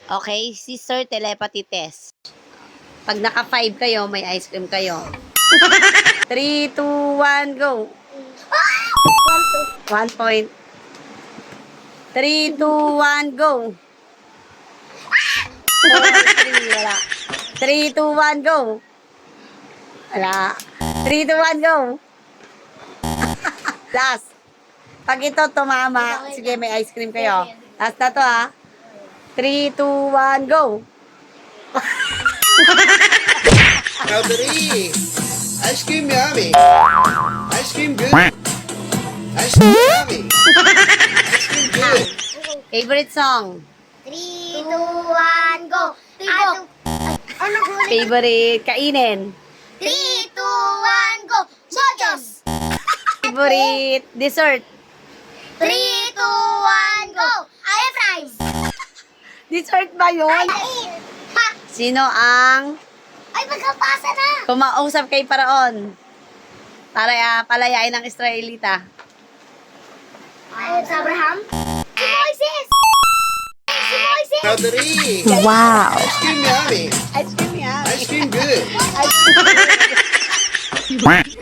Okay, sister telepathy test. Pag naka-5 kayo, may ice cream kayo. 3, 2, 1, go. 1 point. 3, 2, 1, go. 4, 3, wala. 3, 2, 1, go. Wala. 3, 2, 1, go. Last. Pag ito tumama, sige, may ice cream kayo. Last na to, ha. 3, 2, 1, go. Cowdery! Ice cream yummy! Ice cream good! Ice cream yummy! Ice cream good! Favorite song? 3, 2, 1, go! Tibok! Ano ko? Favorite kainin? 3, 2, 1, go! Jojos! Favorite dessert? 3, 2, 1, go! Ay, fries! Dessert ba yun? Ha! Sino ang Ay, magkapasa na! kumausap kay Paraon? Para palayain ng Israelita. Ay, sa Abraham? Si Moises! Si Moises! Cowdery! Wow! Ice cream yummy! Ice cream yan. Ice cream good! Ice cream.